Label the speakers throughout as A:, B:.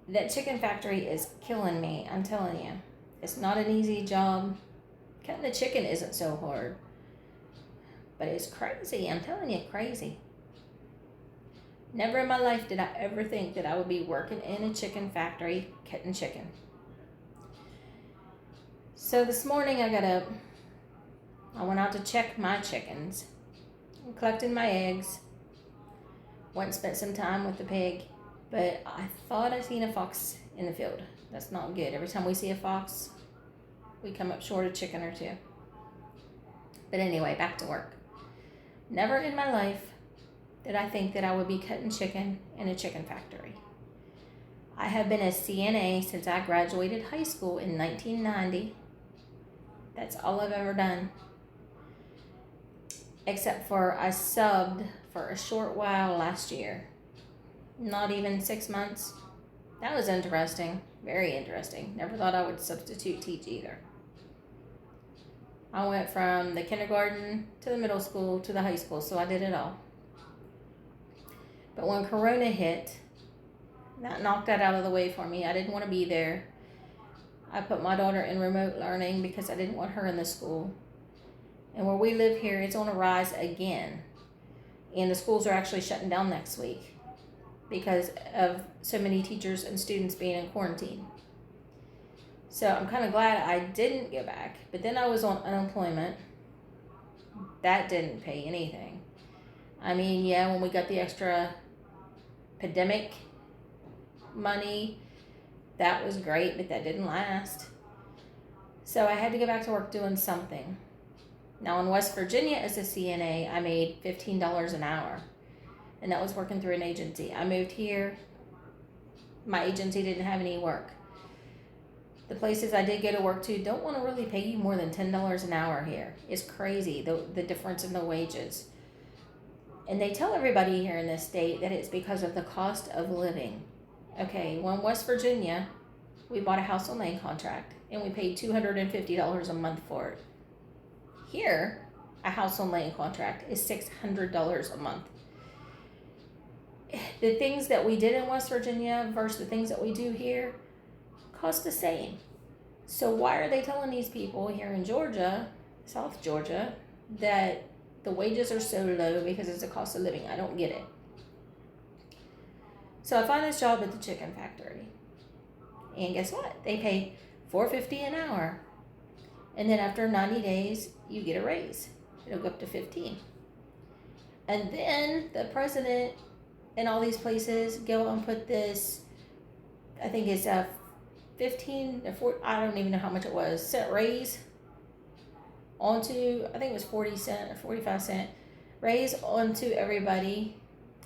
A: That chicken factory is killing me. I'm telling you, it's not an easy job. Cutting the chicken isn't so hard, but it's crazy. I'm telling you, crazy. Never in my life did I ever think that I would be working in a chicken factory cutting chicken. So this morning I got up. I went out to check my chickens. I'm collecting my eggs. Went and spent some time with the pig. But I thought I seen a fox in the field. That's not good. Every time we see a fox, we come up short a chicken or two. But anyway, back to work. Never in my life did I think that I would be cutting chicken in a chicken factory. I have been a CNA since I graduated high school in 1990. That's all I've ever done. Except for I subbed for a short while last year. Not even 6 months. That was interesting. Very interesting. Never thought I would substitute teach either. I went from the kindergarten to the middle school to the high school, so I did it all. But when Corona hit, that knocked that out of the way for me. I didn't want to be there. I put my daughter in remote learning because I didn't want her in the school. And where we live here, it's on a rise again. And the schools are actually shutting down next week because of so many teachers and students being in quarantine. So I'm kind of glad I didn't go back. But then I was on unemployment. That didn't pay anything. I mean, yeah, when we got the extra pandemic money, that was great, but that didn't last. So I had to go back to work doing something. Now in West Virginia as a CNA, I made $15 an hour. And that was working through an agency. I moved here. My agency didn't have any work. The places I did go to work to don't want to really pay you more than $10 an hour here. It's crazy, the difference in the wages. And they tell everybody here in this state that it's because of the cost of living. Okay, well in West Virginia, we bought a house on land contract and we paid $250 a month for it. Here, a house on land contract is $600 a month. The things that we did in West Virginia versus the things that we do here cost the same. So why are they telling these people here in Georgia, South Georgia, that the wages are so low because it's a cost of living? I don't get it. So I find this job at the chicken factory. And guess what? They pay $4.50 an hour. And then after 90 days, you get a raise. It'll go up to 15. And then the president and all these places go and put this, I think it's a 15 or 40, I don't even know how much it was, cent raise onto, I think it was 40 cent or 45 cent raise onto everybody.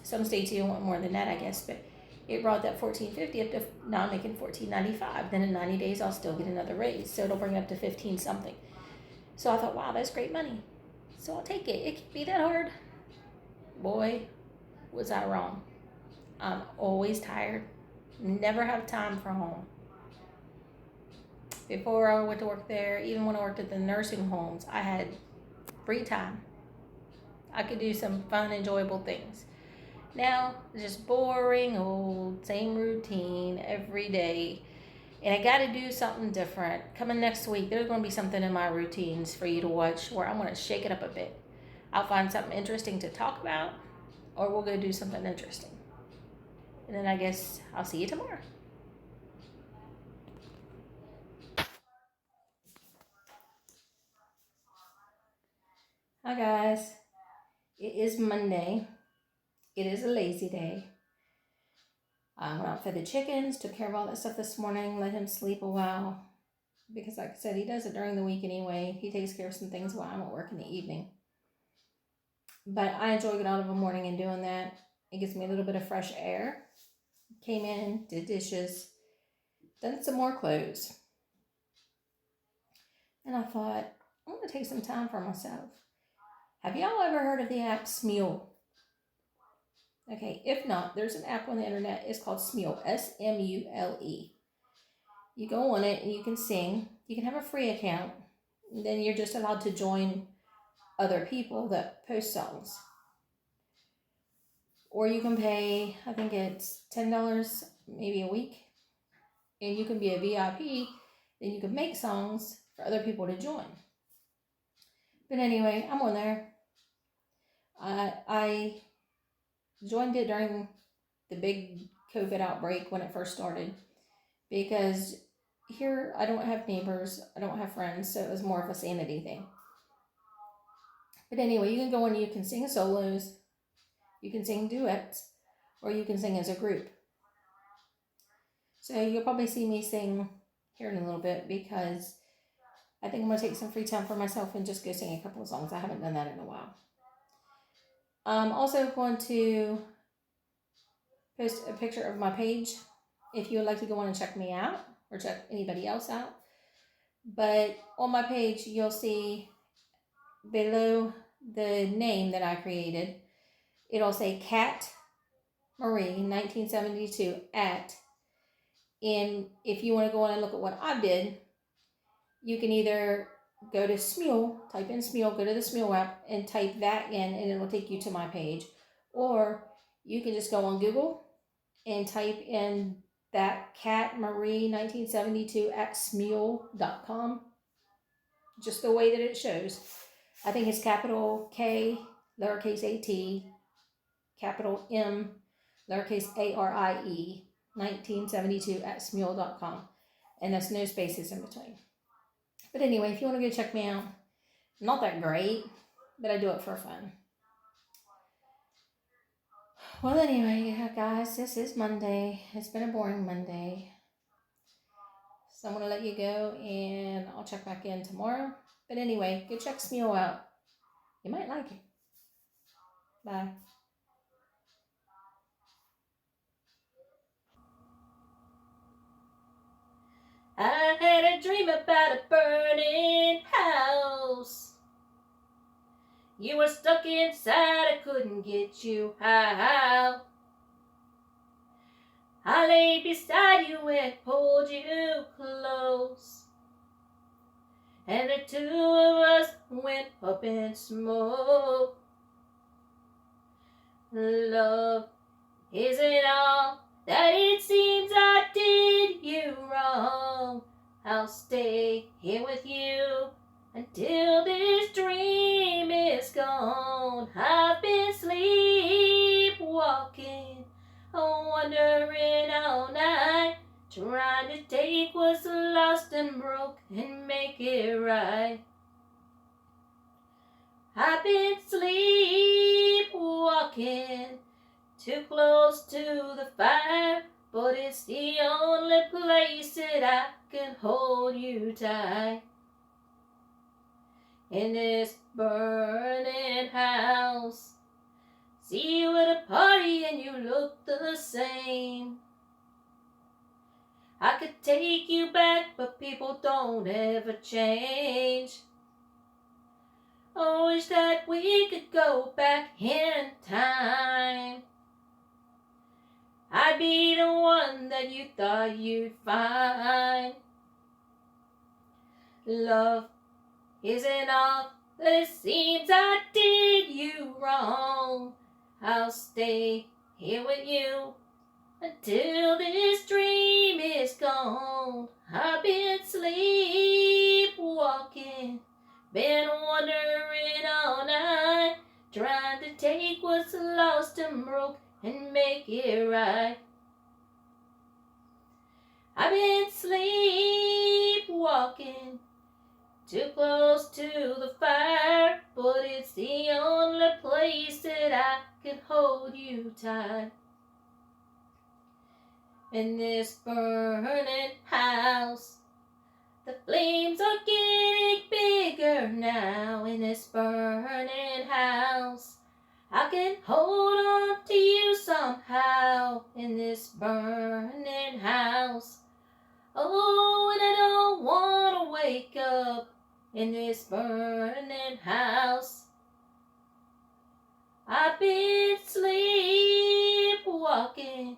A: Some states even want more than that, I guess, but it brought that $14.50 up to now I'm making $14.95. Then in 90 days, I'll still get another raise. So it'll bring up to 15 something. So I thought, wow, that's great money. So I'll take it. It can't be that hard. Boy, was I wrong. I'm always tired. Never have time for home. Before I went to work there, even when I worked at the nursing homes, I had free time. I could do some fun, enjoyable things. Now, it's just boring, old, same routine every day. And I got to do something different. Coming next week, there's going to be something in my routines for you to watch where I'm going to shake it up a bit. I'll find something interesting to talk about, or we'll go do something interesting. And then I guess I'll see you tomorrow. Hi, guys. It is Monday. It is a lazy day. I went out for the chickens, took care of all that stuff this morning, let him sleep a while. Because like I said, he does it during the week anyway. He takes care of some things while I'm at work in the evening. But I enjoy getting out of the morning and doing that. It gives me a little bit of fresh air. Came in, did dishes, done some more clothes. And I thought, I'm going to take some time for myself. Have y'all ever heard of the app Smule? Okay, if not, there's an app on the internet. It's called Smule, S-M-U-L-E. You go on it and you can sing. You can have a free account. And then you're just allowed to join other people that post songs. Or you can pay, I think it's $10 maybe a week, and you can be a VIP, then you can make songs for other people to join. But anyway, I'm on there. I joined it during the big COVID outbreak when it first started, because here I don't have neighbors, I don't have friends, so it was more of a sanity thing. But anyway, you can go and you can sing solos, you can sing duets, or you can sing as a group. So you'll probably see me sing here in a little bit, because I think I'm going to take some free time for myself and just go sing a couple of songs. I haven't done that in a while. I'm also going to post a picture of my page if you would like to go on and check me out or check anybody else out. But on my page, you'll see below the name that I created, it'll say Cat Marie 1972 at. And if you want to go on and look at what I did, you can either go to Smule, type in Smule, go to the Smule app and type that in, and it will take you to my page. Or you can just go on Google and type in that Cat Marie 1972 at smule.com, just the way that it shows. I think it's capital K, lowercase at, capital M, lowercase ARIE, 1972 at smule.com. And that's no spaces in between. But anyway, if you want to go check me out, I'm not that great, but I do it for fun. Well, anyway, guys, this is Monday. It's been a boring Monday. So I'm going to let you go, and I'll check back in tomorrow. But anyway, go check Smule out. You might like it. Bye. I had a dream about a burning house. You were stuck inside, I couldn't get you out. I lay beside you and pulled you close, and the two of us went up in smoke. Love isn't all that it seems. I did you wrong. I'll stay here with you until this dream is gone. I've been sleepwalking, wandering all night, trying to take what's lost and broke and make it right. I've been sleepwalking, too close to the fire, but it's the only place that I can hold you tight. In this burning house, see you at a party and you look the same. I could take you back, but people don't ever change. I wish that we could go back in time. I'd be the one that you thought you'd find. Love isn't all that it seems. I did you wrong. I'll stay here with you until this dream is gone. I've been sleepwalking, been wandering all night, trying to take what's lost and broke and make it right. I've been sleepwalking, too close to the fire, but it's the only place that I can hold you tight. In this burning house, the flames are getting bigger now. In this burning house, I can hold on to you somehow. In this burning house, oh, and I don't want to wake up. In this burning house, I've been sleepwalking,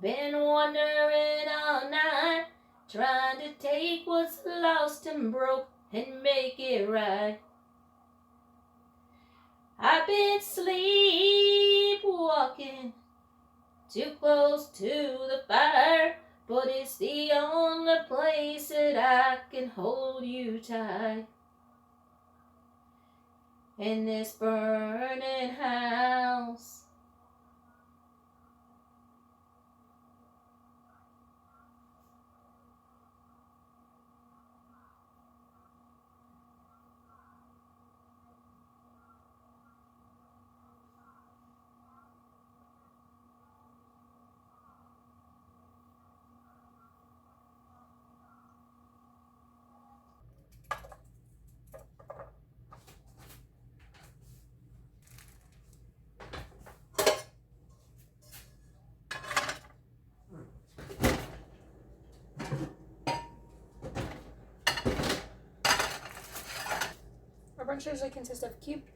A: been wandering all night, trying to take what's lost and broke and make it right. I've been sleepwalking, too close to the fire. but it's the only place that I can hold you tight. In this burning house. Our brunch usually consists of cubed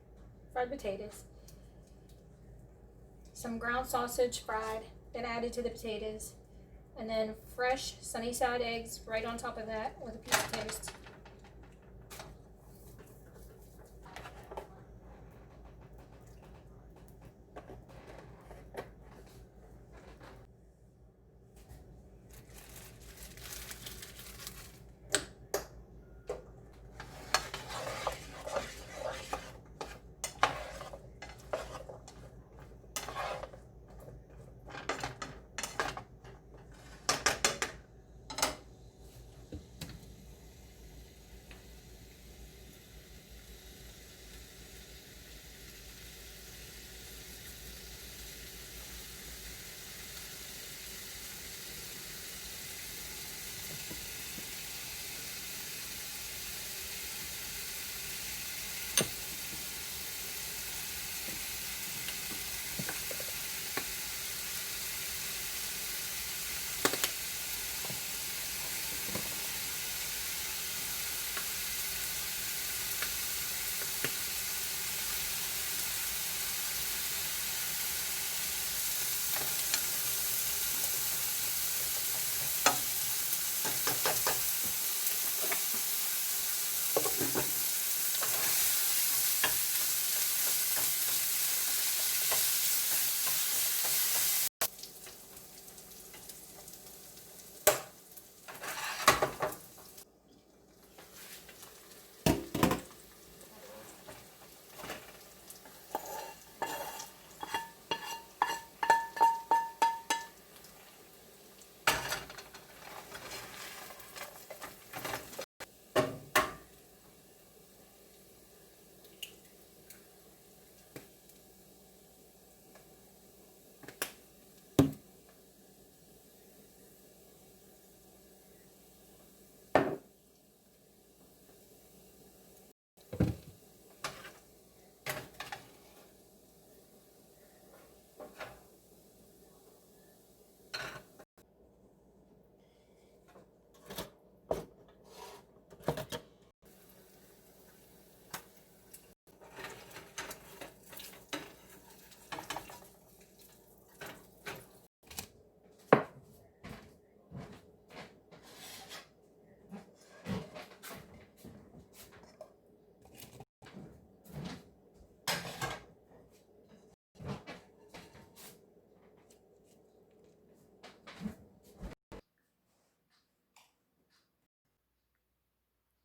A: fried potatoes, some ground sausage fried, then added to the potatoes, and then fresh sunny side eggs right on top of that with a piece of toast.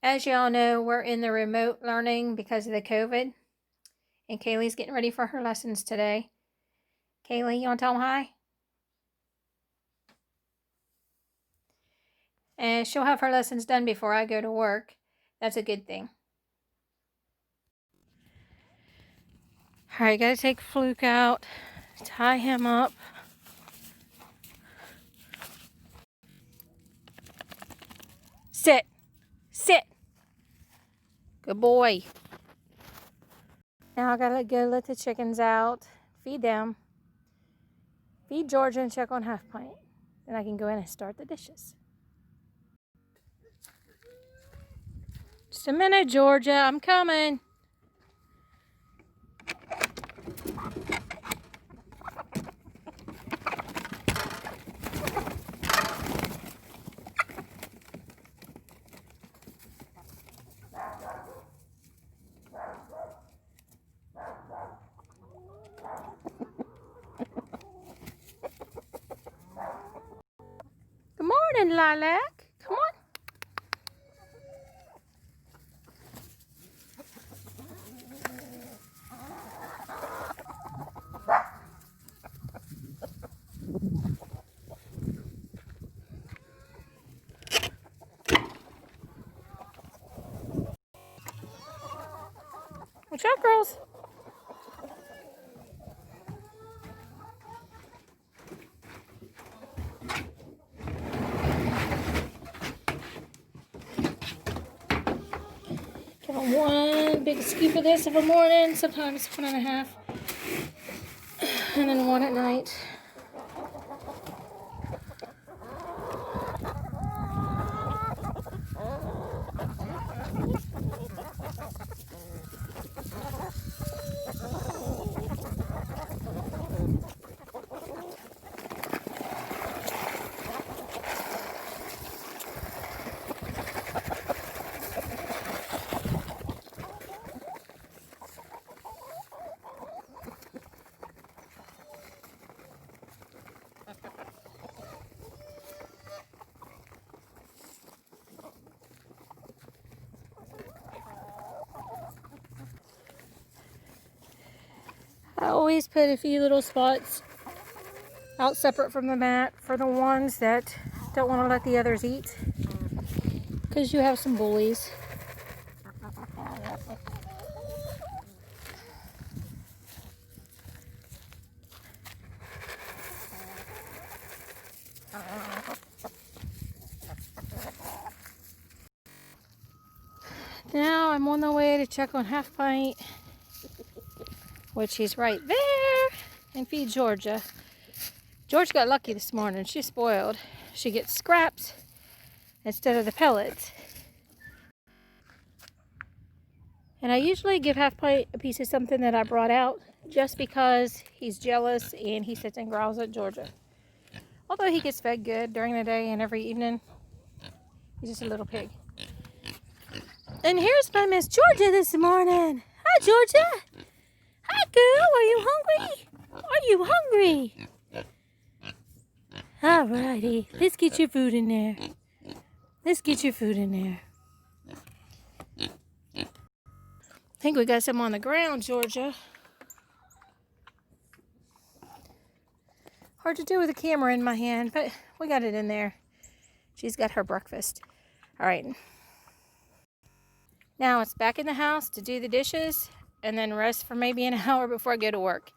A: As y'all know, we're in the remote learning because of the COVID. And Kaylee's getting ready for her lessons today. Kaylee, you want to tell them hi? And she'll have her lessons done before I go to work. That's a good thing. Alright, gotta take Fluke out, tie him up. Sit. Sit. Good boy. Now I gotta go let the chickens out, feed them, feed Georgia, and check on Half Pint. Then I can go in and start the dishes. Just a minute, Georgia. I'm coming. Good morning, Lilac. Come on. Watch out, girls. Give them one big scoop of this every morning, sometimes 1.5, and then one at night. I always put a few little spots out separate from the mat for the ones that don't want to let the others eat, because you have some bullies. Now I'm on the way to check on Half Pint, which he's right there, and feed Georgia. George got lucky this morning. She's spoiled. She gets scraps instead of the pellets. And I usually give Half Pint a piece of something that I brought out, just because he's jealous and he sits and growls at Georgia. Although he gets fed good during the day and every evening, he's just a little pig. And here's my Miss Georgia this morning. Hi, Georgia. Hi, girl. Are you hungry? Are you hungry? Alrighty. Let's get your food in there. Let's get your food in there. I think we got some on the ground, Georgia. Hard to do with a camera in my hand, but we got it in there. She's got her breakfast. All right. Now it's back in the house to do the dishes and then rest for maybe an hour before I go to work.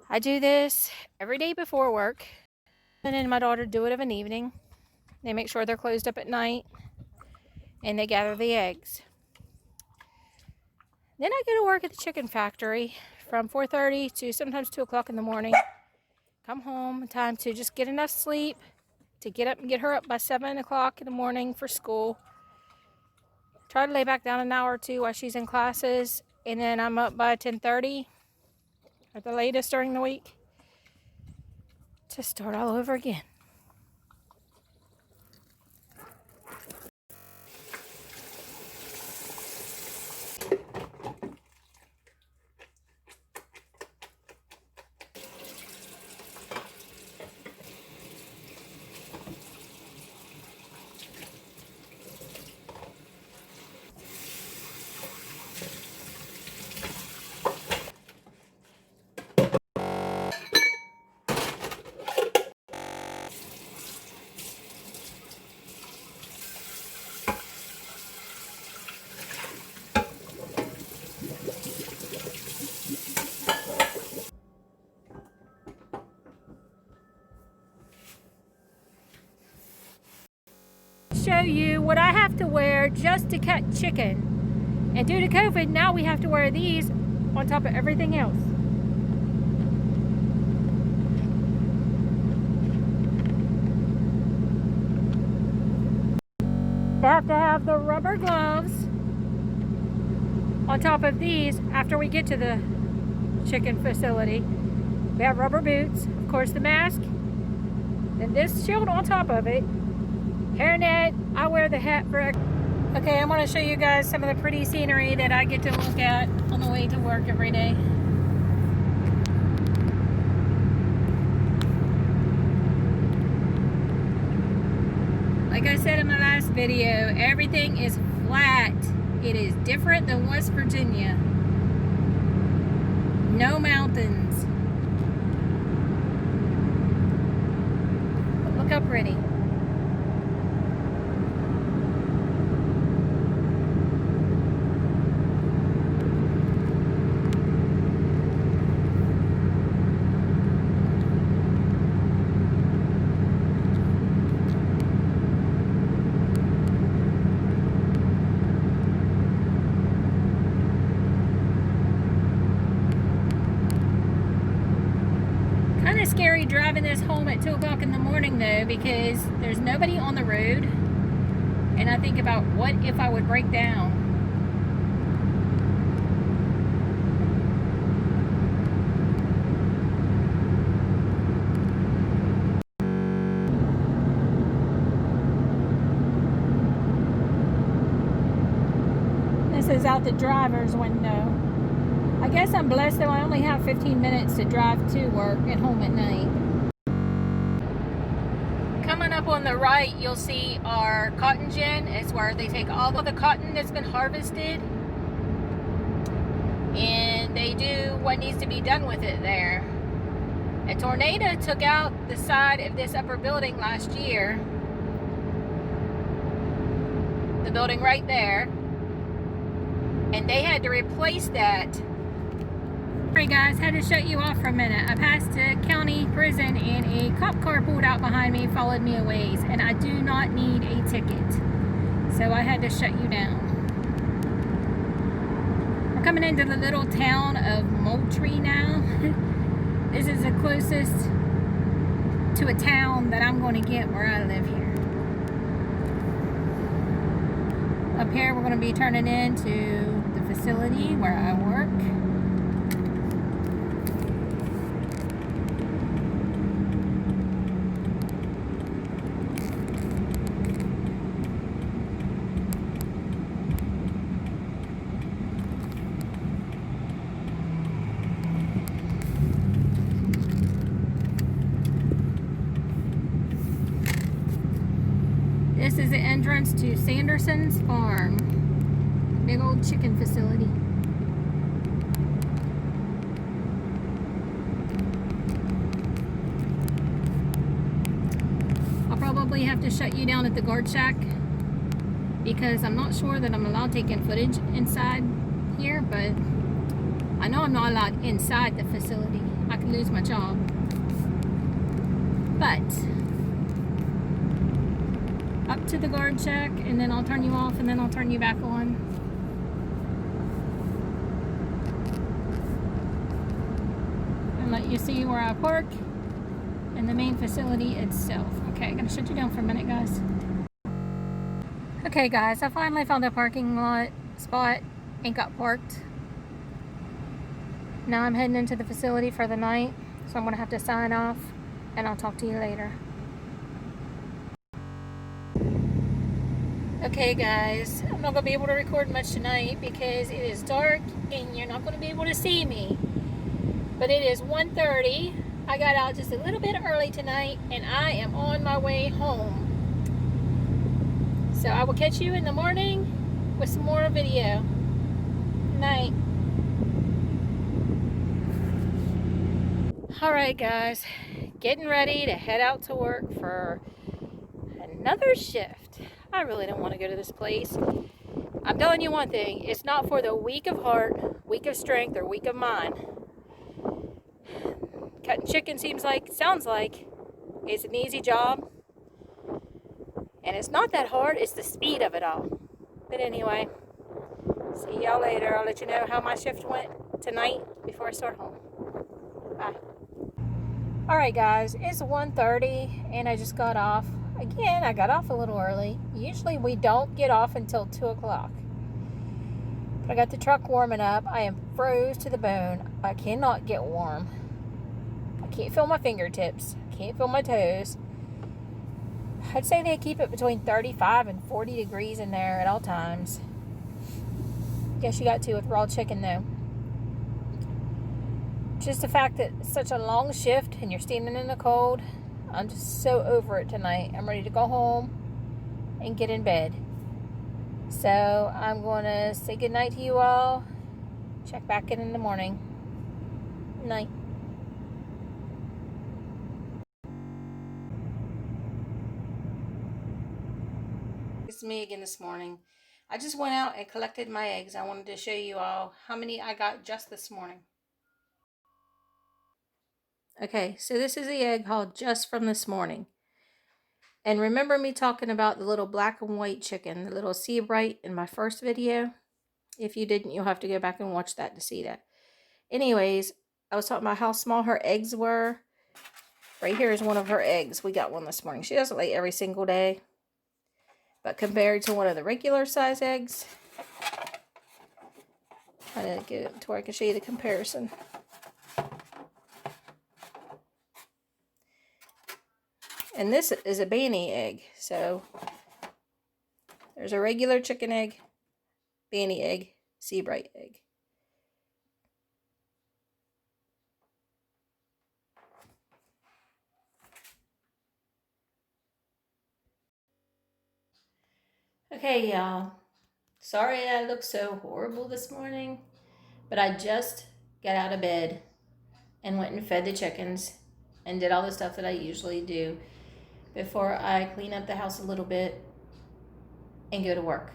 A: I do this every day before work. And then my daughter do it of an evening. They make sure they're closed up at night. And they gather the eggs. Then I go to work at the chicken factory from 4:30 to sometimes 2 o'clock in the morning. Come home, time to just get enough sleep to get up and get her up by 7 o'clock in the morning for school. Try to lay back down an hour or two while she's in classes, and then I'm up by 10:30 at the latest during the week to start all over again. Show you what I have to wear just to cut chicken, and due to COVID now we have to wear these on top of everything else. You have to have the rubber gloves on top of these after we get to the chicken facility. We have rubber boots, of course the mask, then this shield on top of it. Hairnet, I wear the hat for. Okay, I want to show you guys some of the pretty scenery that I get to look at on the way to work every day. Like I said in my last video, everything is flat. It is different than West Virginia. No mountains. But look how pretty. Kind of scary driving this home at 2 o'clock in the morning though, because there's nobody on the road, and I think about what if I would break down. This is out the driver's window. I guess I'm blessed though, I only have 15 minutes to drive to work and home at night. Coming up on the right, you'll see our cotton gin. It's where they take all of the cotton that's been harvested and they do what needs to be done with it there. A tornado took out the side of this upper building last year. The building right there. And they had to replace that. Alright guys, had to shut you off for a minute. I passed a county prison and a cop car pulled out behind me, followed me a ways, and I do not need a ticket. So I had to shut you down. We're coming into the little town of Moultrie now. This is the closest to a town that I'm going to get where I live here. Up here we're going to be turning into the facility where I work. This is the entrance to Sanderson's Farm. Big old chicken facility. I'll probably have to shut you down at the guard shack because I'm not sure that I'm allowed taking footage inside here, but I know I'm not allowed inside the facility. I could lose my job. But up to the guard shack, and then I'll turn you off, and then I'll turn you back on. And let you see where I park and the main facility itself. Okay, I'm gonna shut you down for a minute, guys. Okay, guys, I finally found a parking lot spot and got parked. Now I'm heading into the facility for the night, so I'm gonna have to sign off, and I'll talk to you later. Okay guys, I'm not going to be able to record much tonight because it is dark and you're not going to be able to see me. But it is 1:30. I got out just a little bit early tonight and I am on my way home. So I will catch you in the morning with some more video. Night. Alright guys, getting ready to head out to work for another shift. I really don't want to go to this place. I'm telling you one thing, it's not for the weak of heart, weak of strength, or weak of mind. Cutting chicken sounds like it's an easy job. And it's not that hard, it's the speed of it all. But anyway, see y'all later. I'll let you know how my shift went tonight before I start home. Bye. Alright guys, it's 1:30 and I just got off. Again, I got off a little early. Usually we don't get off until 2 o'clock. But I got the truck warming up. I am froze to the bone. I cannot get warm. I can't feel my fingertips. I can't feel my toes. I'd say they keep it between 35 and 40 degrees in there at all times. Guess you got to with raw chicken though. Just the fact that it's such a long shift and you're standing in the cold. I'm just so over it tonight. I'm ready to go home and get in bed. So I'm going to say goodnight to you all. Check back in the morning. Night. It's me again this morning. I just went out and collected my eggs. I wanted to show you all how many I got just this morning. Okay, so this is the egg haul just from this morning. And remember me talking about the little black and white chicken, the little Seabright in my first video? If you didn't, you'll have to go back and watch that to see that. Anyways, I was talking about how small her eggs were. Right here is one of her eggs. We got one this morning. She doesn't lay every single day. But compared to one of the regular size eggs, I didn't get it to where I can show you the comparison. And this is a Banny egg. So there's a regular chicken egg, Banny egg, Seabright egg. Okay, y'all. Sorry I look so horrible this morning, but I just got out of bed and went and fed the chickens and did all the stuff that I usually do before I clean up the house a little bit and go to work.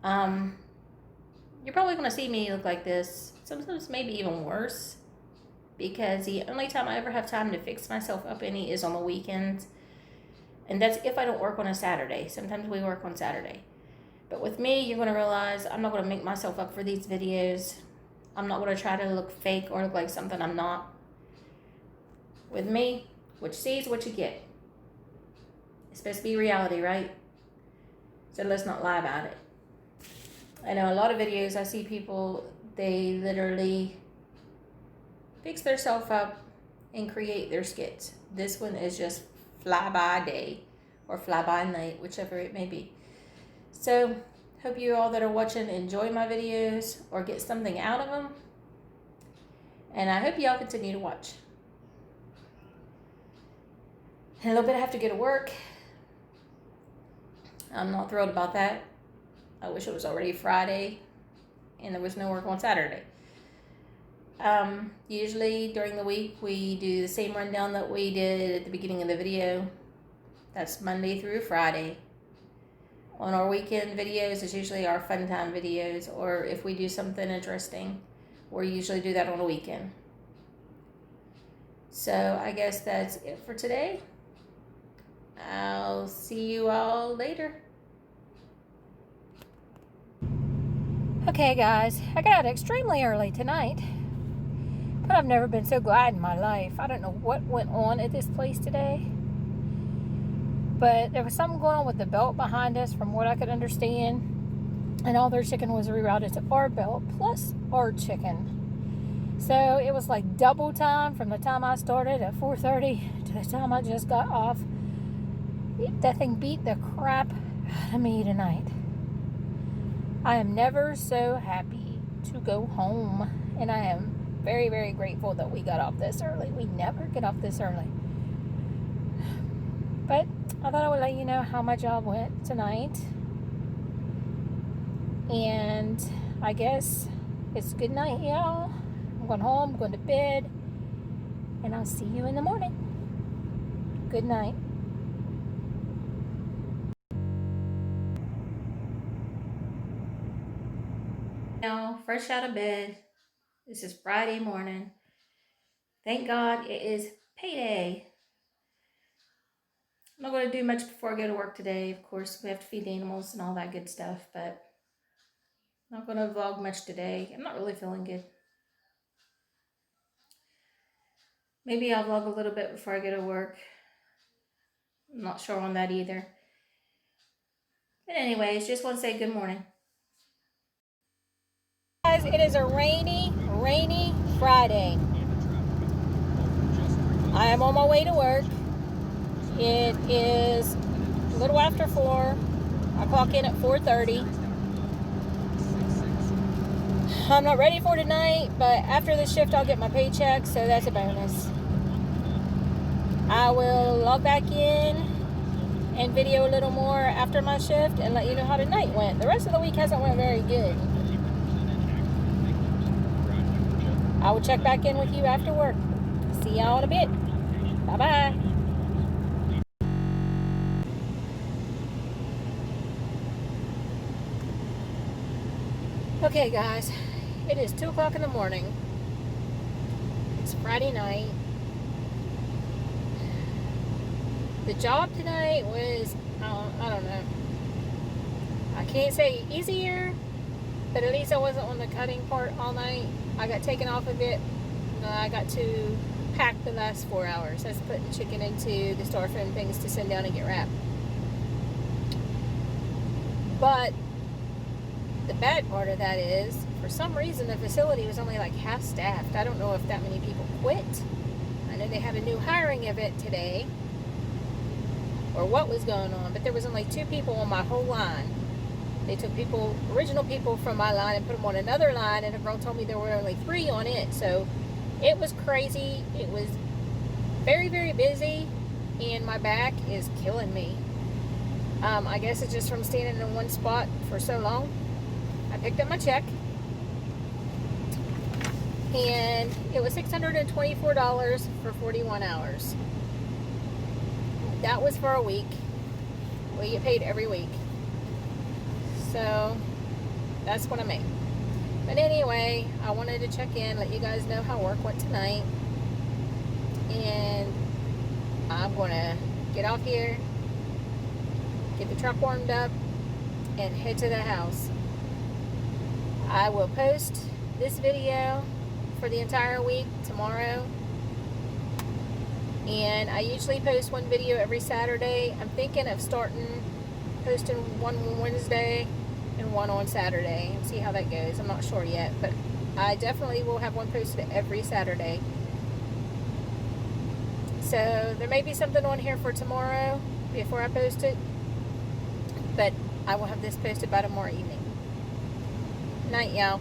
A: You're probably going to see me look like this, sometimes maybe even worse, because the only time I ever have time to fix myself up any is on the weekends. And that's if I don't work on a Saturday. Sometimes we work on Saturday. But with me, you're going to realize I'm not going to make myself up for these videos. I'm not going to try to look fake or look like something I'm not. With me, what you see is what you get. It's supposed to be reality, right? So let's not lie about it. I know a lot of videos I see people, they literally fix themselves up and create their skits. This one is just fly by day or fly by night, whichever it may be. So hope you all that are watching enjoy my videos or get something out of them, and I hope y'all continue to watch. In a little bit I have to go to work. I'm not thrilled about that. I wish it was already Friday and there was no work on Saturday. Usually during the week we do the same rundown that we did at the beginning of the video. That's Monday through Friday. On our weekend videos, it's usually our fun time videos, or if we do something interesting, we usually do that on a weekend. So I guess that's it for today. I'll see you all later. Okay guys, I got out extremely early tonight. But I've never been so glad in my life. I don't know what went on at this place today. But there was something going on with the belt behind us from what I could understand. And all their chicken was rerouted to our belt plus our chicken. So it was like double time from the time I started at 4:30 to the time I just got off. That thing beat the crap out of me tonight. I am never so happy to go home. And I am very, very grateful that we got off this early. We never get off this early. But I thought I would let you know how my job went tonight. And I guess it's good night, y'all. I'm going home, I'm going to bed. And I'll see you in the morning. Good night. Now, fresh out of bed. This is Friday morning. Thank God it is payday. I'm not going to do much before I go to work today. Of course, we have to feed the animals and all that good stuff, but I'm not going to vlog much today. I'm not really feeling good. Maybe I'll vlog a little bit before I go to work. I'm not sure on that either. But anyways, just want to say good morning. Guys, it is a rainy Friday. I am on my way to work. It is a little after 4. I clock in at 4:30. I'm not ready for tonight, but after the shift I'll get my paycheck, so that's a bonus. I will log back in and video a little more after my shift and let you know how tonight went. The rest of the week hasn't went very good. I will check back in with you after work. See y'all in a bit. Bye-bye. Okay, guys. It is 2 o'clock in the morning. It's Friday night. The job tonight was, I don't know. I can't say easier, but at least I wasn't on the cutting part all night. I got taken off of it. I got to pack the last 4 hours. That's putting chicken into the styrofoam things to send down and get wrapped. But the bad part of that is, for some reason, the facility was only like half staffed. I don't know if that many people quit. I know they had a new hiring event today, or what was going on, but there was only 2 people on my whole line. They took original people from my line and put them on another line, and a girl told me there were only 3 on it. So it was crazy. It was very, very busy, and my back is killing me. I guess it's just from standing in one spot for so long. I picked up my check, and it was $624 for 41 hours. That was for a week. We get paid every week. So that's what I made. But anyway, I wanted to check in, let you guys know how work went tonight. And I'm going to get off here, get the truck warmed up, and head to the house. I will post this video for the entire week tomorrow. And I usually post one video every Saturday. I'm thinking of posting one Wednesday and one on Saturday and see how that goes. I'm not sure yet, but I definitely will have one posted every Saturday. So there may be something on here for tomorrow before I post it, but I will have this posted by tomorrow evening. Night, y'all.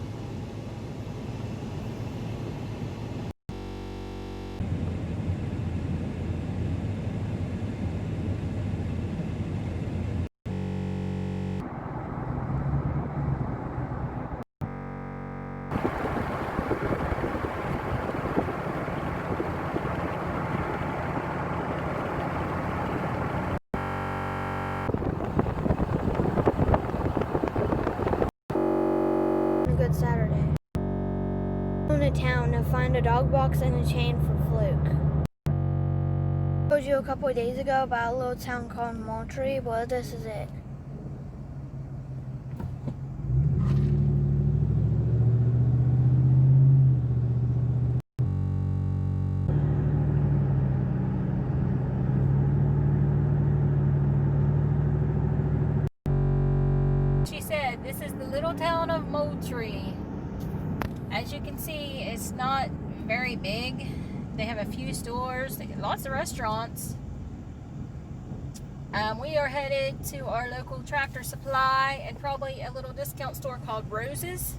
B: Good Saturday. I'm to town to find a dog box and a chain for Fluke. I told you a couple of days ago about a little town called Moultrie. Well, this is it.
A: She said this is the little town of Moultrie. As you can see, it's not very big. They have a few stores, lots of restaurants. We are headed to our local Tractor Supply and probably a little discount store called Rose's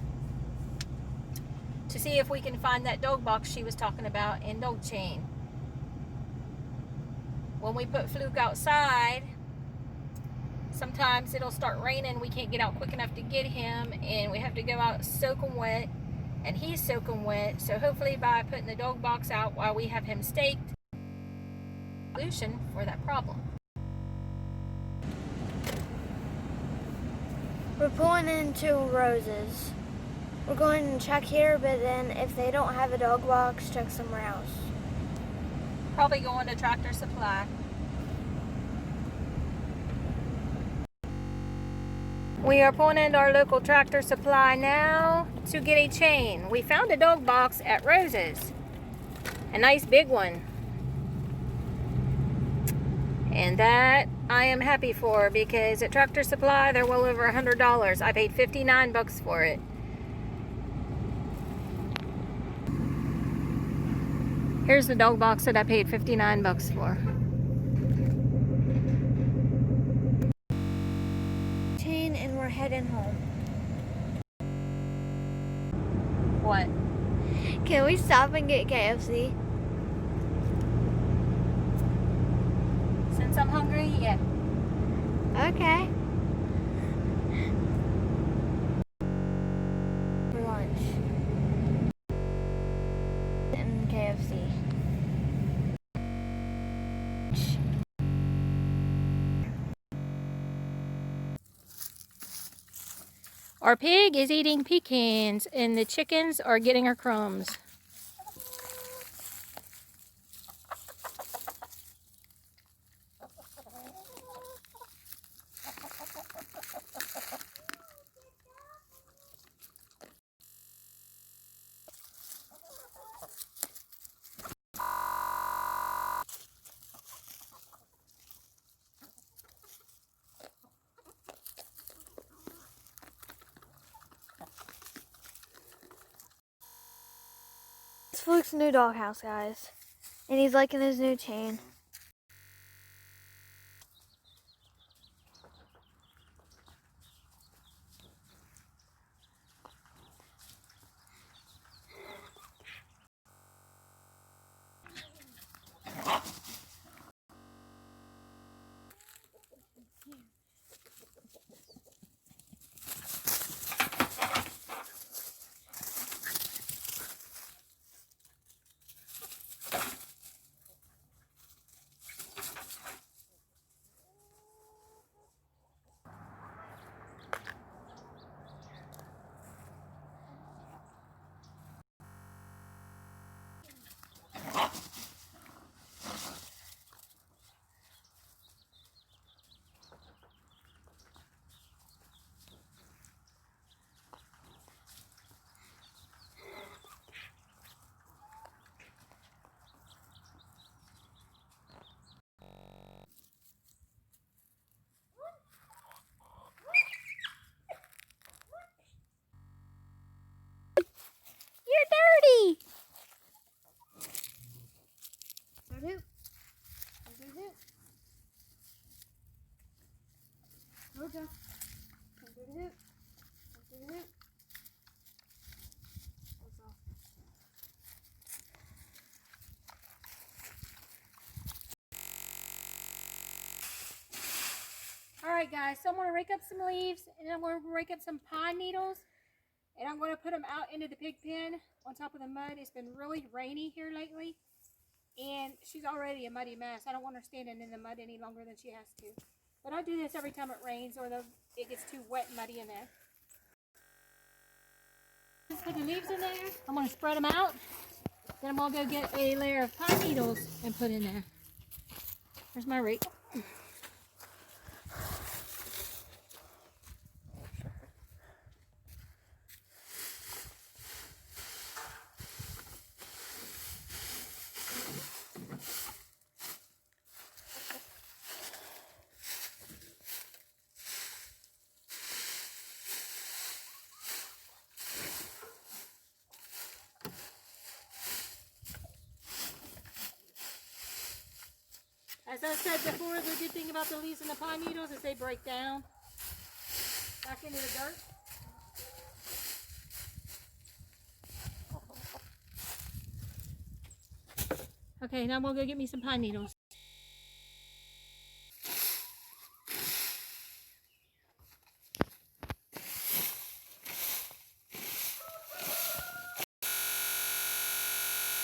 A: to see if we can find that dog box she was talking about and dog chain. When we put Fluke outside, sometimes it'll start raining. We can't get out quick enough to get him, and we have to go out soaking wet, and he's soaking wet. So hopefully by putting the dog box out while we have him staked, solution for that problem.
B: We're pulling into Rose's. We're going to check here, but then if they don't have a dog box, check somewhere else.
A: Probably going to Tractor Supply. We are pulling into our local Tractor Supply now to get a chain. We found a dog box at Rose's. A nice big one. And that I am happy for, because at Tractor Supply they're well over $100. I paid $59 for it. Here's the dog box that I paid $59 for.
B: Chain, and we're heading home.
A: What?
B: Can we stop and get KFC?
A: Since I'm hungry, yeah.
B: Okay. For lunch. And KFC.
A: Our pig is eating pecans and the chickens are getting her crumbs.
B: It's Fluke's new doghouse, guys. And he's liking his new chain. You're dirty!
A: Alright guys, so I'm going to rake up some leaves and I'm going to rake up some pine needles and I'm going to put them out into the pig pen on top of the mud. It's been really rainy here lately and she's already a muddy mess. I don't want her standing in the mud any longer than she has to. But I do this every time it rains or it gets too wet and muddy in there. Just put the leaves in there. I'm going to spread them out. Then I'm going to go get a layer of pine needles and put in there. There's my rake. As I said before, the good thing about the leaves and the pine needles is they break down back into the dirt. Okay, now I'm going to go get me some pine needles.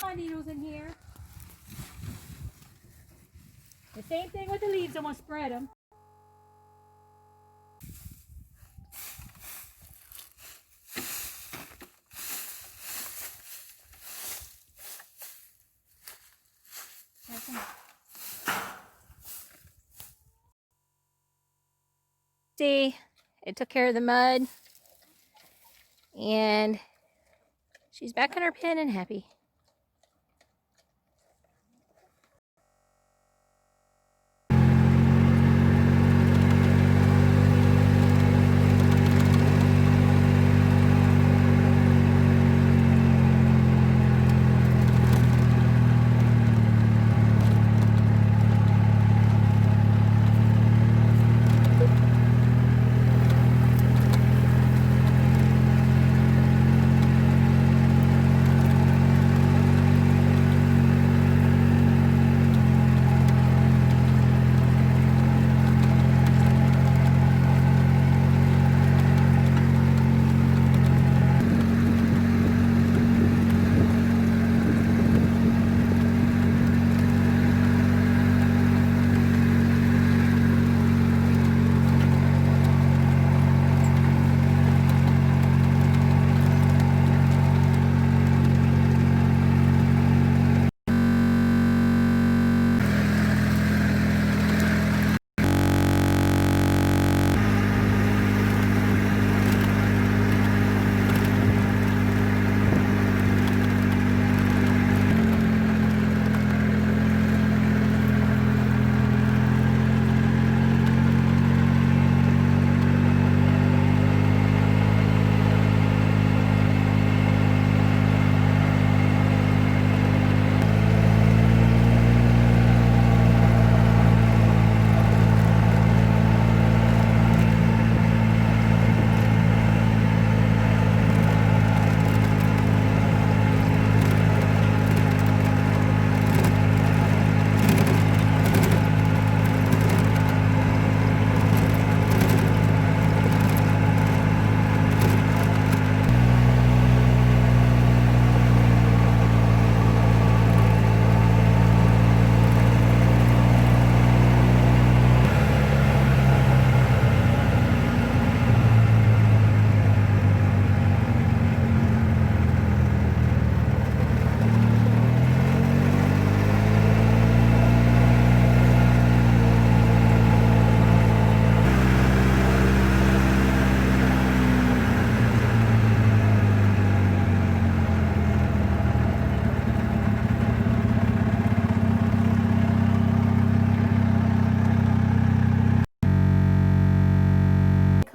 A: Pine needles in here. The same thing with the leaves, I'm going to spread them. See, it took care of the mud. And she's back in her pen and happy.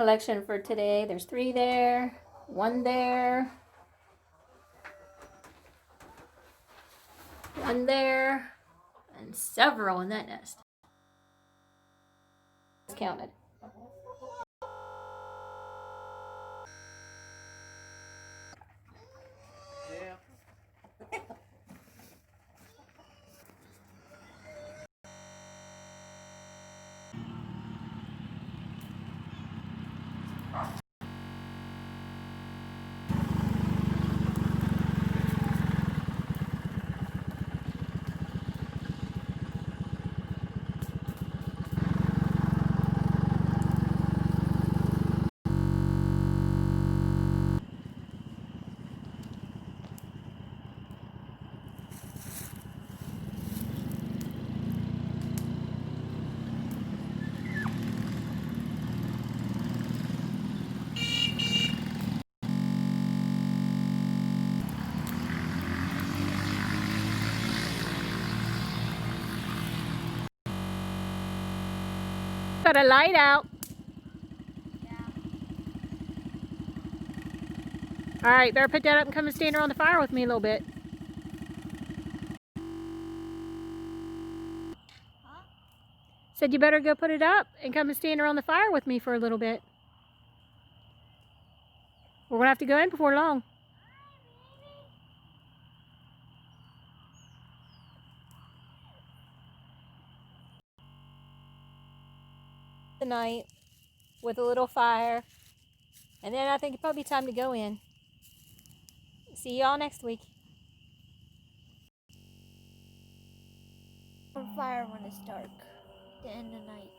A: collection for today. There's 3 there, 1 there, 1 there, and several in that nest. It's counted. Got a light out.
B: Yeah.
A: All right, better put that up and come and stand around the fire with me a little bit.
B: Huh?
A: Said you better go put it up and come and stand around the fire with me for a little bit. We're gonna have to go in before long. The night with a little fire, and then I think it's probably time to go in. See y'all next week.
B: On fire when it's dark. The end of night.